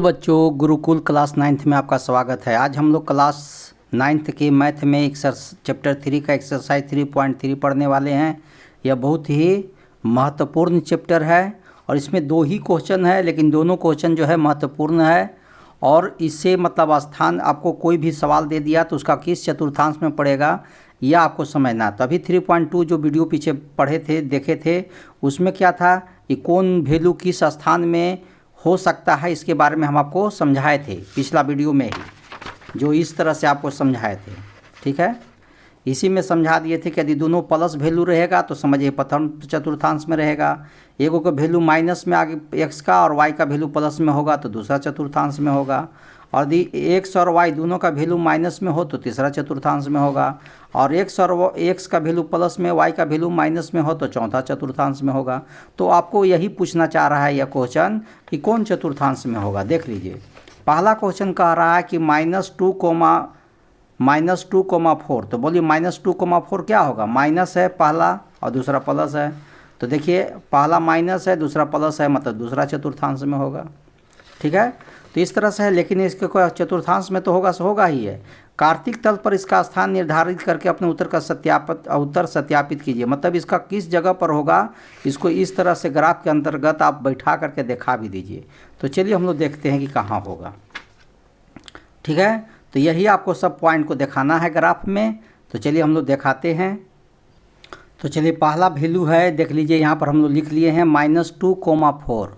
बच्चों, Gurukul class 9th में आपका स्वागत है। आज हम लोग क्लास 9th के मैथ में चैप्टर 3 का एक्सरसाइज 3.3 पढ़ने वाले हैं। यह बहुत ही महत्वपूर्ण चैप्टर है और इसमें 2 ही क्वेश्चन है, लेकिन दोनों क्वेश्चन जो है महत्वपूर्ण है और इससे मतलब स्थान आपको कोई भी सवाल दे दिया तो उसका किस चतुर्थांश में पड़ेगा यह आपको समझना। तो अभी 3.2 जो वीडियो पीछे पढ़े थे, देखे थे, उसमें क्या था कि कौन वैल्यू किस स्थान में हो सकता है, इसके बारे में हम आपको समझाए थे पिछला वीडियो में ही, जो इस तरह से आपको समझाए थे। ठीक है, इसी में समझा दिए थे कि यदि दोनों प्लस वैल्यू रहेगा तो समझिए प्रथम चतुर्थांश में रहेगा, एगो का वैल्यू माइनस में आगे एक्स का और वाई का वैल्यू प्लस में होगा तो दूसरा चतुर्थांश में होगा, और यदि एक्स और वाई दोनों का वैल्यू माइनस में हो तो तीसरा चतुर्थांश में होगा, और एक्स का वैल्यू प्लस में वाई का वैल्यू माइनस में हो तो चौथा चतुर्थांश में होगा। तो आपको यही पूछना चाह रहा है यह क्वेश्चन कि कौन चतुर्थांश में होगा। देख लीजिए, पहला क्वेश्चन कह रहा है कि -2,-4। तो बोलिए -2,4 क्या होगा? माइनस है पहला और दूसरा प्लस है, तो देखिए पहला माइनस है दूसरा प्लस है, मतलब दूसरा चतुर्थांश में होगा। ठीक है, तो इस तरह से है, लेकिन इसके कोई चतुर्थांश में तो होगा ही है। कार्तिक तल पर इसका स्थान निर्धारित करके अपने उत्तर सत्यापित कीजिए। मतलब इसका किस जगह पर होगा, इसको इस तरह से ग्राफ के अंतर्गत आप बैठा करके दिखा भी दीजिए। तो चलिए हम लोग देखते हैं कि कहाँ होगा। ठीक है, तो यही आपको सब पॉइंट को दिखाना है ग्राफ में। तो चलिए हम लोग दिखाते हैं। तो चलिए पहला वैल्यू है, देख लीजिए यहाँ पर हम लोग लिख लिए हैं -2,4।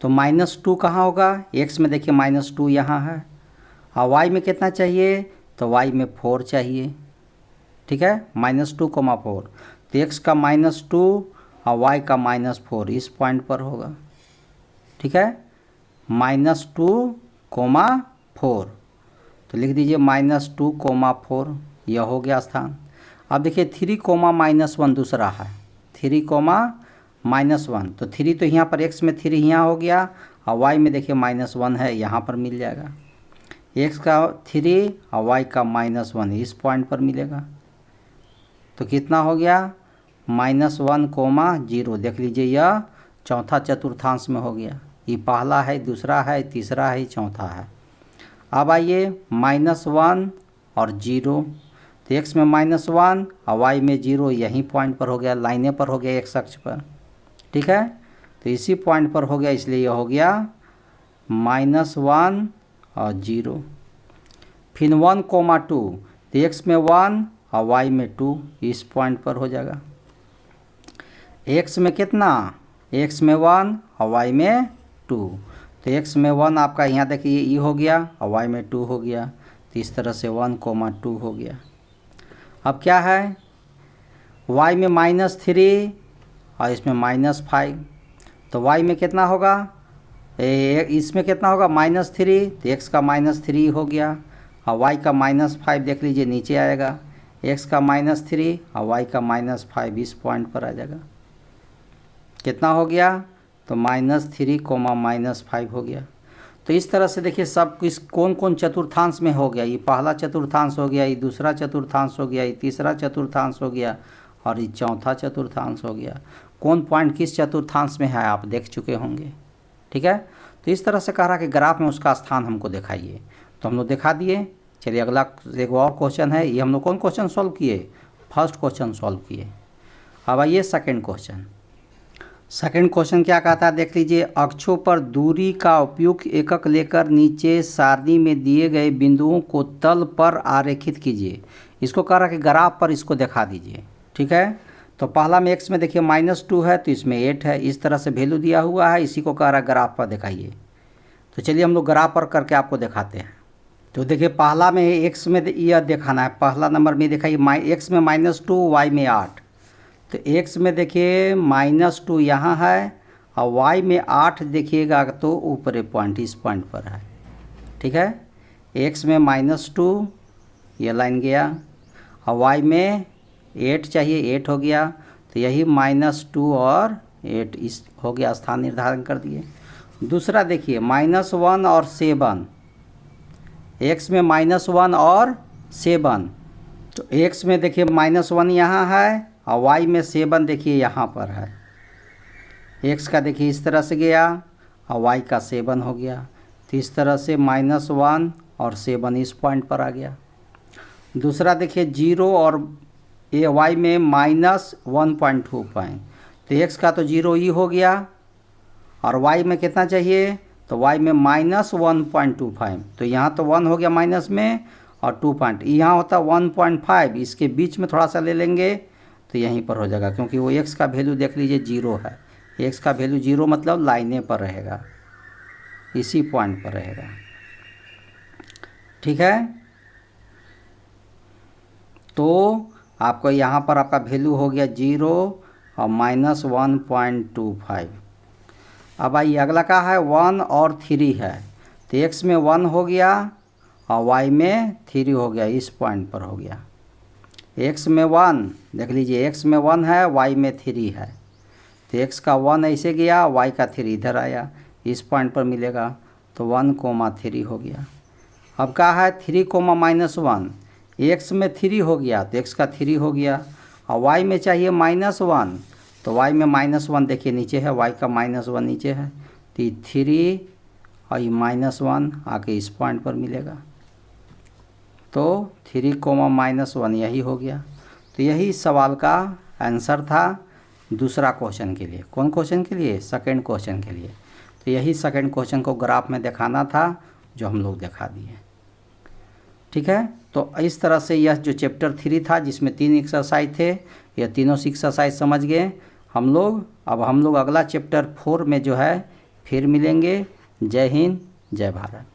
तो -2 कहाँ होगा? एक्स में देखिए -2 यहाँ है, और वाई में कितना चाहिए? तो वाई में 4 चाहिए। ठीक है, -2,4, तो एक्स का -2 और वाई का -4 इस पॉइंट पर होगा। ठीक है, -2,4, तो लिख दीजिए -2,4, यह हो गया स्थान। अब देखिए 3,-1 दूसरा है, 3,-1, तो 3 तो यहाँ पर एक्स में 3 यहाँ हो गया, और वाई में देखिए -1 है, यहाँ पर मिल जाएगा। एक्स का 3 और वाई का -1 इस पॉइंट पर मिलेगा। तो कितना हो गया? -1,0। देख लीजिए यह चौथा चतुर्थांश में हो गया। ये पहला है, दूसरा है, तीसरा है, चौथा है। अब आइए -1 और 0, तो एक्स में -1 और वाई में 0 यही पॉइंट पर हो गया, लाइने पर हो गया एक्स अक्ष पर। ठीक है, तो इसी पॉइंट पर हो गया, इसलिए यह हो गया -1 और 0। फिर 1,2, तो एक्स में 1 और वाई में 2 इस पॉइंट पर हो जाएगा। एक्स में कितना? एक्स में 1 और वाई में 2, तो एक्स में 1 आपका यहाँ देखिए ये हो गया और वाई में 2 हो गया, तो इस तरह से 1,2 हो गया। अब क्या है? y में -3 और इसमें -5, तो y में कितना होगा? इसमें कितना होगा? -3, तो x का -3 हो गया, और y का -5 देख लीजिए नीचे आएगा, x का -3 और y का -5 इस पॉइंट पर आ जाएगा। कितना हो गया? तो -3,-5 हो गया। तो इस तरह से देखिए सब किस कौन कौन चतुर्थांश में हो गया। ये पहला चतुर्थांश हो गया, ये दूसरा चतुर्थांश हो गया, ये तीसरा चतुर्थांश हो गया, और ये चौथा चतुर्थांश हो गया। कौन पॉइंट किस चतुर्थांश में है आप देख चुके होंगे। ठीक है, तो इस तरह से कह रहा कि ग्राफ में उसका स्थान हमको दिखाइए, तो हम लोग दिखा दिए। चलिए अगला एक और क्वेश्चन है, ये हम लोग कौन क्वेश्चन सॉल्व किए? फर्स्ट क्वेश्चन सॉल्व किए। अब आइए सेकेंड क्वेश्चन। सेकेंड क्वेश्चन क्या कहता है, देख लीजिए। अक्षों पर दूरी का उपयुक्त एकक लेकर नीचे सारणी में दिए गए बिंदुओं को तल पर आरेखित कीजिए। इसको कह रहा है कि ग्राफ पर इसको दिखा दीजिए। ठीक है, तो पहला में एक्स में देखिए -2 है, तो इसमें 8 है, इस तरह से वैल्यू दिया हुआ है, इसी को कह रहा है ग्राफ पर दिखाइए। तो चलिए हम लोग ग्राफ पर करके आपको दिखाते हैं। तो देखिए पहला में एक्स में यह दिखाना है, पहला नंबर में दिखाइए एक्स में -2 वाई में 8, तो x में देखिए -2 यहाँ है और y में 8 देखिएगा तो ऊपरी पॉइंट इस पॉइंट पर है। ठीक है, x में -2 ये लाइन गया, और y में 8 चाहिए, 8 हो गया, तो यही -2 और 8 इस हो गया, स्थान निर्धारण कर दिए। दूसरा देखिए -1 और 7, x में -1 और 7, तो x में देखिए -1 यहाँ है और y में 7 देखिए यहाँ पर है। x का देखिए इस तरह से गया और y का 7 हो गया। तो इस तरह से -1 और 7 इस पॉइंट पर आ गया। दूसरा देखिए 0 और y में -1.25, तो x का तो 0 ही हो गया और y में कितना चाहिए, तो y में -1.25, तो यहाँ तो 1 हो गया माइनस में और 2 पॉइंट, यहाँ होता 1.5, इसके बीच में थोड़ा सा ले लेंगे तो यहीं पर हो जाएगा, क्योंकि वो x का वैल्यू देख लीजिए 0 है। x का वैल्यू 0 मतलब लाइने पर रहेगा, इसी पॉइंट पर रहेगा। ठीक है, तो आपको यहाँ पर आपका वैल्यू हो गया 0 और -1.25। अब आइए अगला का है 1 और 3 है, तो x में 1 हो गया और y में 3 हो गया, इस पॉइंट पर हो गया। x में 1 देख लीजिए, x में 1 है, y में 3 है, तो x का 1 ऐसे गया, y का 3 इधर आया, इस पॉइंट पर मिलेगा, तो 1,3 हो गया। अब क्या है 3,-1, x में 3 हो गया तो x का 3 हो गया और y में चाहिए -1, तो y में -1 देखिए नीचे है, y का -1 नीचे है, तो 3 और ये -1 आके इस पॉइंट पर मिलेगा, तो 3,-1 यही हो गया। तो यही सवाल का आंसर था दूसरा क्वेश्चन के लिए। कौन क्वेश्चन के लिए? सेकंड क्वेश्चन के लिए। तो यही सेकंड क्वेश्चन को ग्राफ में दिखाना था, जो हम लोग दिखा दिए। ठीक है, तो इस तरह से यह जो चैप्टर 3 था, जिसमें 3 एक्सरसाइज थे, यह तीनों एक्सरसाइज समझ गए हम लोग। अब हम लोग अगला चैप्टर 4 में जो है फिर मिलेंगे। जय हिंद, जय भारत।